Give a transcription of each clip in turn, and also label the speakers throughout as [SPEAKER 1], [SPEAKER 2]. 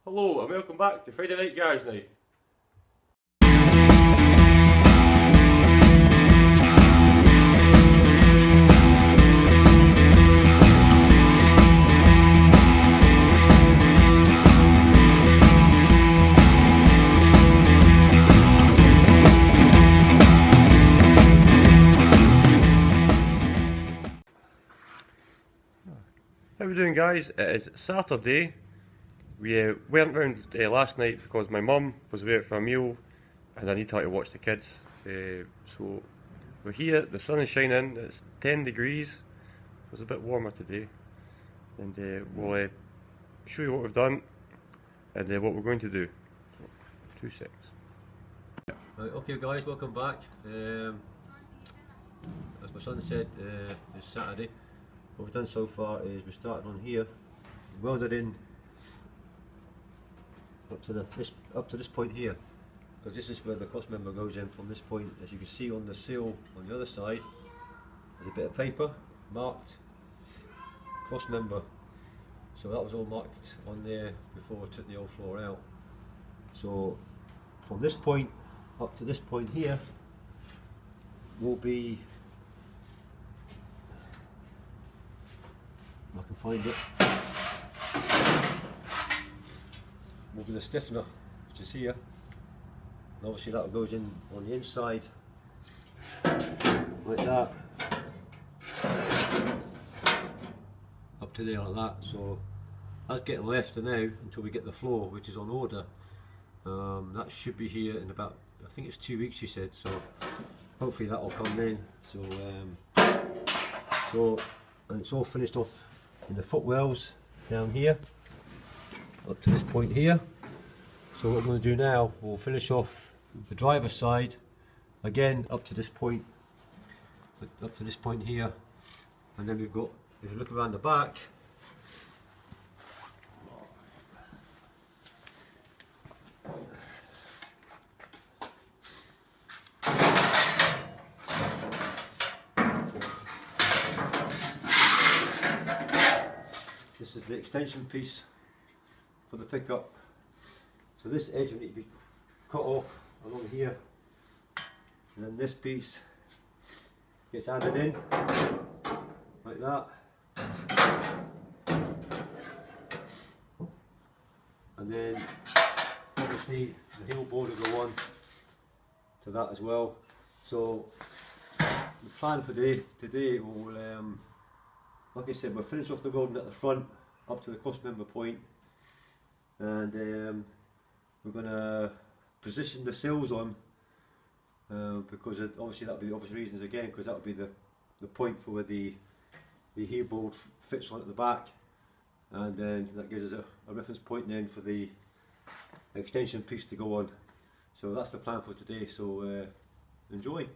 [SPEAKER 1] Hello and welcome back to Friday Night Garage Night. How we doing, guys? It is Saturday. We went round last night because my mum was away for a meal and I need her to watch the kids. So we're here, the sun is shining, it's 10 degrees. It was a bit warmer today. And we'll show you what we've done and what we're going to do. So, 2 seconds.
[SPEAKER 2] Right, okay guys, welcome back. As my son said, it's Saturday. What we've done so far is we started on here, welded in up to this point here, because this is where the cross member goes in from this point. As you can see on the seal on the other side, there's a bit of paper marked cross member. So that was all marked on there before we took the old floor out. So from this point up to this point here will be, if I can find it, will be the stiffener, which is here. And obviously that goes in on the inside like that, up to there like that. So that's getting left now until we get the floor, which is on order. That should be here in about, I think it's 2 weeks, she said. So hopefully that will come in. And it's all finished off in the footwells down here up to this point here. So what we're going to do now, we'll finish off the driver's side again up to this point here, and then we've got, if you look around the back, this is the extension piece for the pickup. So this edge will need to be cut off along here, and then this piece gets added in like that, and then obviously the heel board will go on to that as well. So the plan for today will, like I said, we'll finish off the welding at the front up to the cross member point, and we're going to position the sills on, because obviously that would be the obvious reasons again, because that would be the point for where the heel board fits on at the back, and then that gives us a reference point then for the extension piece to go on. So that's the plan for today, so enjoy.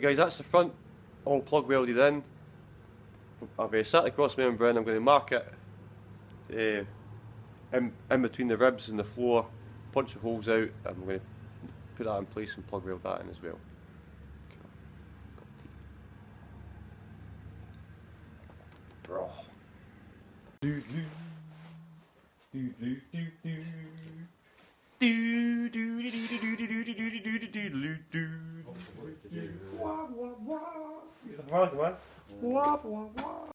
[SPEAKER 1] guys, that's the front all plug welded in. I've sat the cross member in. I'm going to mark it in between the ribs and the floor, punch the holes out, and I'm going to put that in place and plug weld that in as well. Bro. Do do do do do do. Do do do do do do do do do do do do. Wah wah wah. Come on. Wah wah wah.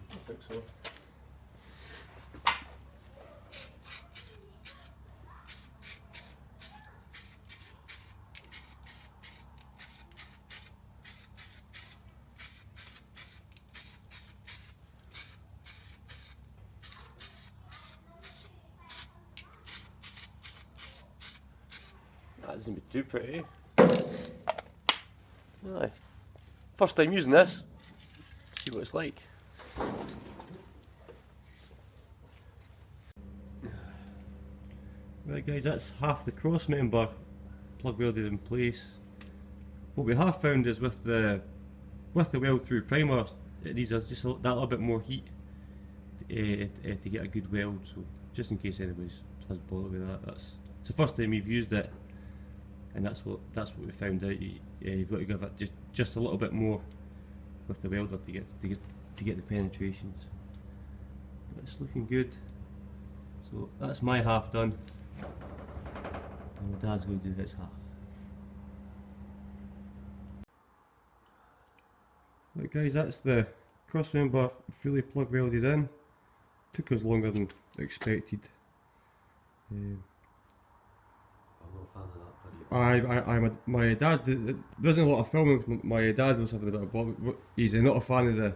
[SPEAKER 1] I think so. That doesn't be too pretty. Aye. First time using this. See what it's like. Right guys, that's half the cross member plug welded in place. What we have found is with the weld through primer, it needs just that little bit more heat to get a good weld. So just in case anybody's has bother with that, it's the first time we've used it, and that's what we found out. You've got to give it just a little bit more with the welder to get the penetrations. But it's looking good.
[SPEAKER 2] So that's my half done, and my dad's going to do his half.
[SPEAKER 1] Right guys, that's the crossmember fully plug welded in. Took us longer than expected.
[SPEAKER 2] I'm not a fan of that video.
[SPEAKER 1] My dad, there isn't a lot of filming. My dad was having a bit of bother. He's not a fan of the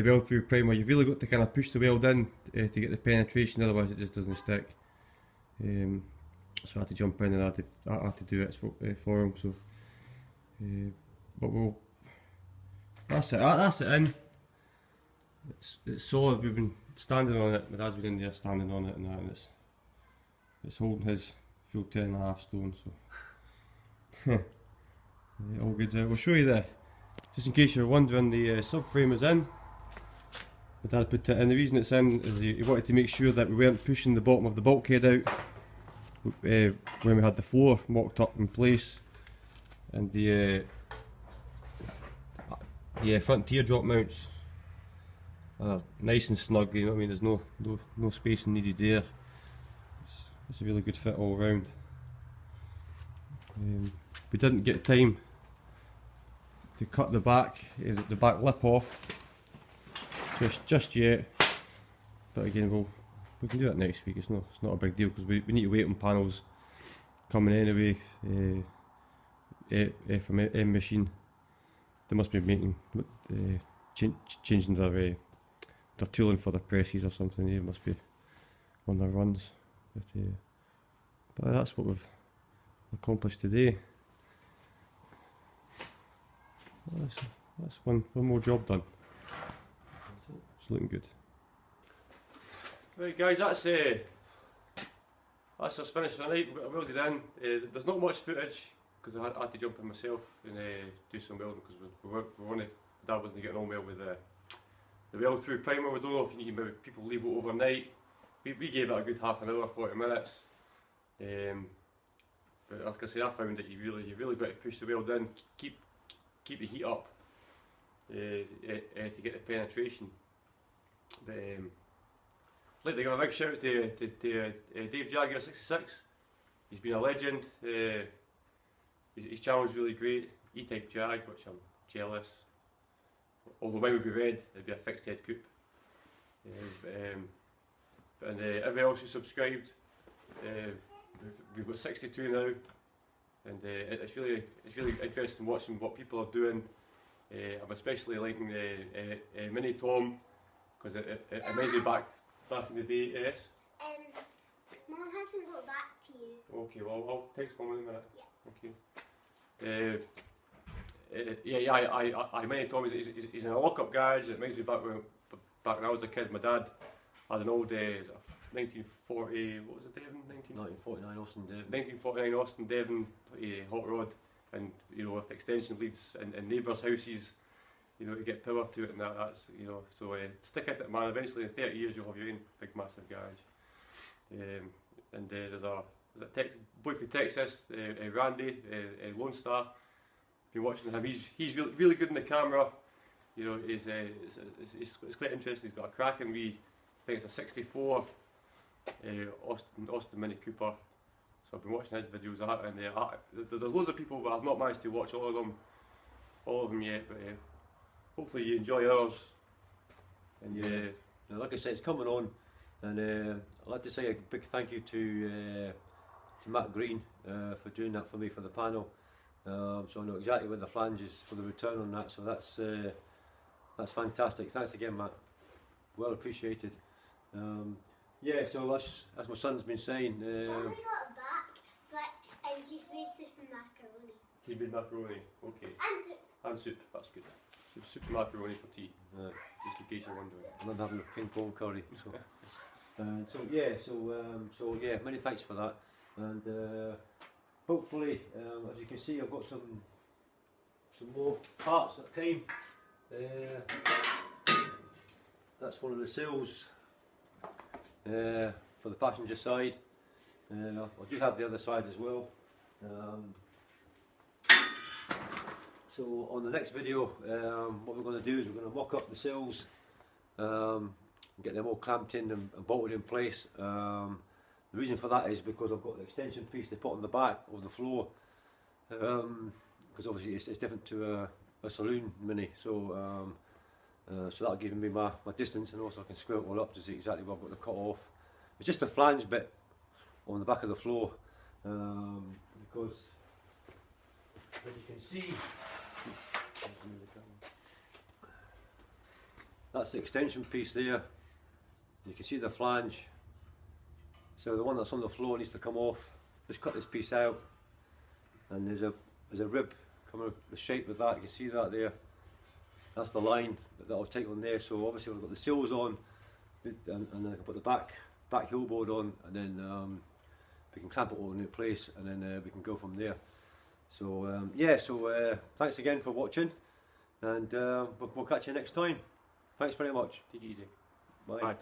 [SPEAKER 1] weld through primer. You've really got to kind of push the weld in to get the penetration, otherwise it just doesn't stick. So I had to jump in and I had to do it for him. So, but we'll. That's it. That's it in. It's solid. We've been standing on it. My dad's been in there standing on it, and it's holding his full 10.5 stone. So yeah, all good. We'll show you just in case you're wondering, the subframe is in. My dad put it in. The reason it's in is he wanted to make sure that we weren't pushing the bottom of the bulkhead out when we had the floor mocked up in place, and the front teardrop mounts are nice and snug. You know what I mean? There's no spacing needed there. It's a really good fit all round. We didn't get time to cut the back lip off just yet, but again we can do that next week. It's not a big deal because we need to wait on panels coming anyway from M Machine. They must be making changing their tooling for the presses or something. It must be on their runs, but that's what we've accomplished today. That's one more job done. It's looking good. Right guys, that's us finished for the night. We've got it welded in. There's not much footage because I had to jump in myself and do some welding because Dad wasn't getting on well with the weld through primer. We don't know if you need maybe people leave it overnight. We gave it a good half an hour, 40 minutes. But like I say, I found that you really got to push the weld in, keep the heat up to get the penetration. But I'd like to give a big shout out to Dave Jagger 66. He's been a legend. His channel's really great. E-type Jag, which I'm jealous. Although mine would be red, it'd be a fixed head coupe. And everyone else who subscribed, we've got 62 now, and it's really interesting watching what people are doing. I'm especially liking Mini Tom because it reminds me back in the day. Yes.
[SPEAKER 3] Mum hasn't got back to you.
[SPEAKER 1] Okay, well I'll text Mum in a minute.
[SPEAKER 3] Yeah.
[SPEAKER 1] Okay. I Mini Tom he's in a lock-up garage. It reminds me back when I was a kid. My dad had an old 1940, what was it, Devon?
[SPEAKER 2] 1949 Austin Devon.
[SPEAKER 1] 1949 Austin Devon hot rod, and with extension leads and neighbours' houses, to get power to it, and that's so stick at it, man. Eventually in 30 years you'll have your own big massive garage. And there's a boy from Texas, Randy, Lone Star. Been watching him. He's really good in the camera. It's quite interesting. He's got a cracking wee, I think it's a 64 Austin Mini Cooper. So I've been watching his videos, and there's loads of people, but I've not managed to watch all of them yet. But hopefully you enjoy ours. And
[SPEAKER 2] now, like I said, it's coming on, and I'd like to say a big thank you to Matt Green for doing that for me for the panel. So I know exactly where the flange is for the return on that. So that's fantastic. Thanks again, Matt. Well appreciated. Yeah, so as my son's been saying.
[SPEAKER 3] Mummy got it back, but she's made this from macaroni.
[SPEAKER 1] She's made macaroni, okay.
[SPEAKER 3] And soup.
[SPEAKER 1] And soup, that's good. So soup and macaroni for tea, just in case you're wondering.
[SPEAKER 2] I'm not having a King Kong curry. So yeah, many thanks for that. And hopefully, as you can see, I've got some more parts that came. That's one of the sills for the passenger side. I do have the other side as well. So on the next video, what we're going to do is we're going to mock up the sills get them all clamped in and bolted in place. The reason for that is because I've got the extension piece to put on the back of the floor, because obviously it's different to a saloon mini, so so that'll give me my distance, and also I can square it all up to see exactly where I've got to cut off. It's just a flange bit on the back of the floor, because as you can see, that's the extension piece there. You can see the flange. So the one that's on the floor needs to come off. Just cut this piece out, and there's a rib coming the shape of that. You can see that there. That's the line that I'll take on there. So obviously I've got the seals on, and then I can put the back heel board on, and then we can clamp it all in place, and then we can go from there. So yeah, so thanks again for watching, and we'll catch you next time. Thanks very much.
[SPEAKER 1] Take it easy.
[SPEAKER 2] Bye.
[SPEAKER 1] Bye.